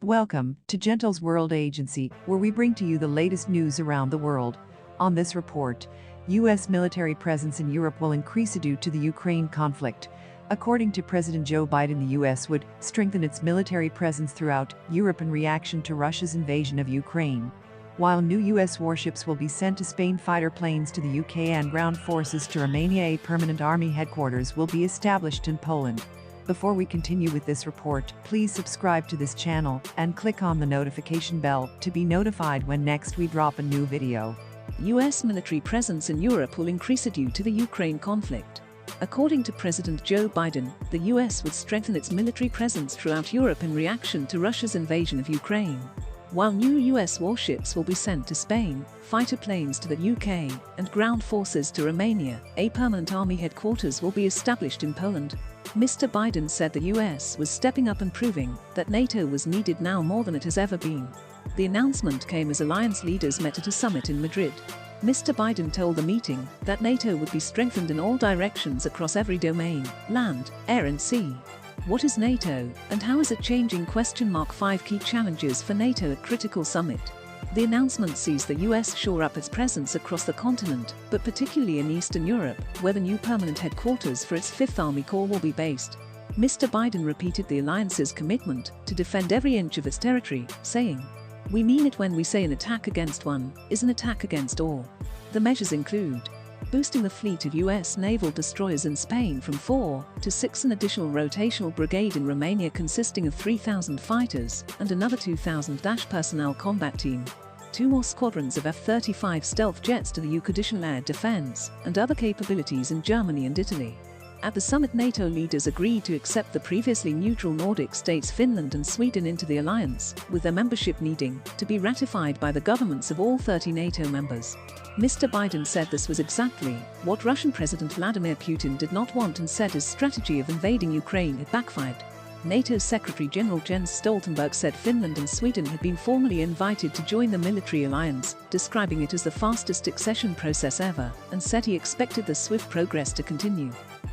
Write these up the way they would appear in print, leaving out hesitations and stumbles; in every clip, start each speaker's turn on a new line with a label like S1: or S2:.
S1: Welcome to Gentle's World Agency, where we bring to you the latest news around the world. On this report, U.S. military presence in Europe will increase due to the Ukraine conflict. According to President Joe Biden, the U.S. would strengthen its military presence throughout Europe in reaction to Russia's invasion of Ukraine. While new U.S. warships will be sent to Spain, fighter planes to the U.K. and ground forces to Romania, a permanent army headquarters will be established in Poland. Before we continue with this report, please subscribe to this channel and click on the notification bell to be notified when next we drop a new video.
S2: U.S. military presence in Europe will increase due to the Ukraine conflict. According to President Joe Biden, the U.S. would strengthen its military presence throughout Europe in reaction to Russia's invasion of Ukraine. While new U.S. warships will be sent to Spain, fighter planes to the U.K., and ground forces to Romania, a permanent army headquarters will be established in Poland. Mr. Biden said the U.S. was stepping up and proving that NATO was needed now more than it has ever been. The announcement came as alliance leaders met at a summit in Madrid. Mr. Biden told the meeting that NATO would be strengthened in all directions across every domain: land, air and sea. What is NATO, and how is it changing? 5 key challenges for NATO at critical summit. The announcement sees the U.S. shore up its presence across the continent, but particularly in Eastern Europe, where the new permanent headquarters for its 5th Army Corps will be based. Mr. Biden repeated the alliance's commitment to defend every inch of its territory, saying, "We mean it when we say an attack against one is an attack against all." The measures include boosting the fleet of U.S. naval destroyers in Spain from 4 to 6, an additional rotational brigade in Romania consisting of 3,000 fighters and another 2,000 personnel combat team, 2 more squadrons of F-35 stealth jets to the UK additional air defense, and other capabilities in Germany and Italy. At the summit, NATO leaders agreed to accept the previously neutral Nordic states Finland and Sweden into the alliance, with their membership needing to be ratified by the governments of all 30 NATO members. Mr. Biden said this was exactly what Russian President Vladimir Putin did not want, and said his strategy of invading Ukraine had backfired. NATO Secretary-General Jens Stoltenberg said Finland and Sweden had been formally invited to join the military alliance, describing it as the fastest accession process ever, and said he expected the swift progress to continue.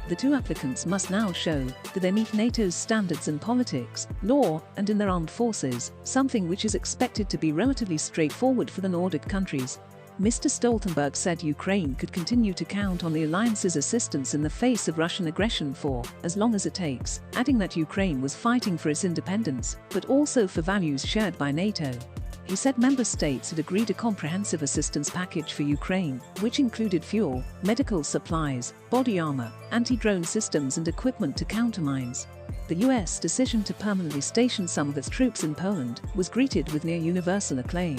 S2: The 2 applicants must now show that they meet NATO's standards in politics, law, and in their armed forces, something which is expected to be relatively straightforward for the Nordic countries. Mr. Stoltenberg said Ukraine could continue to count on the alliance's assistance in the face of Russian aggression for as long as it takes, adding that Ukraine was fighting for its independence, but also for values shared by NATO. He said member states had agreed a comprehensive assistance package for Ukraine, which included fuel, medical supplies, body armor, anti-drone systems and equipment to counter mines. The U.S. decision to permanently station some of its troops in Poland was greeted with near universal acclaim.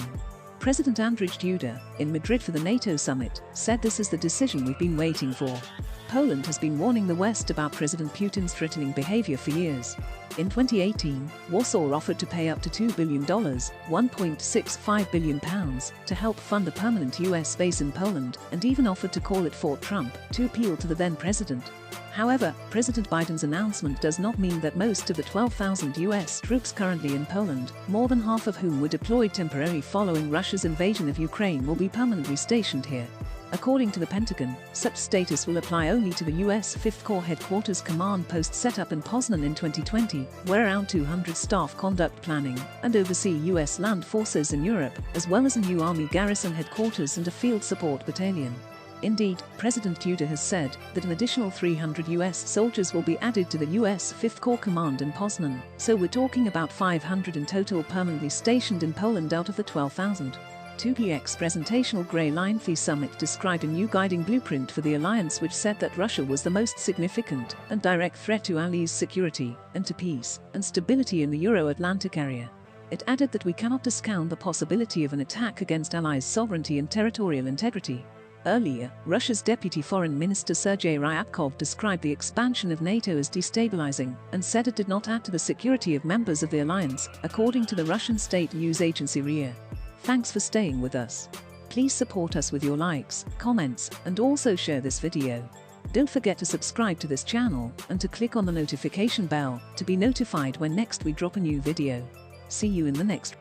S2: President Andrzej Duda, in Madrid for the NATO summit, said this is the decision we've been waiting for. Poland has been warning the West about President Putin's threatening behavior for years. In 2018, Warsaw offered to pay up to $2 billion, £1.65 billion, to help fund the permanent U.S. base in Poland, and even offered to call it Fort Trump, to appeal to the then president. However, President Biden's announcement does not mean that most of the 12,000 U.S. troops currently in Poland, more than half of whom were deployed temporarily following Russia's invasion of Ukraine, will be permanently stationed here. According to the Pentagon, such status will apply only to the U.S. 5th Corps Headquarters Command Post set up in Poznan in 2020, where around 200 staff conduct planning and oversee U.S. land forces in Europe, as well as a new Army garrison headquarters and a field support battalion. Indeed, President Duda has said that an additional 300 U.S. soldiers will be added to the U.S. 5th Corps Command in Poznan, so we're talking about 500 in total permanently stationed in Poland out of the 12,000. 2PX presentational Grey Line The summit described a new guiding blueprint for the alliance, which said that Russia was the most significant and direct threat to allies' security and to peace and stability in the Euro-Atlantic area. It added that we cannot discount the possibility of an attack against allies' sovereignty and territorial integrity. Earlier, Russia's Deputy Foreign Minister Sergei Ryabkov described the expansion of NATO as destabilizing and said it did not add to the security of members of the alliance, according to the Russian state news agency RIA. Thanks for staying with us. Please support us with your likes, comments, and also share this video. Don't forget to subscribe to this channel and to click on the notification bell to be notified when next we drop a new video. See you in the next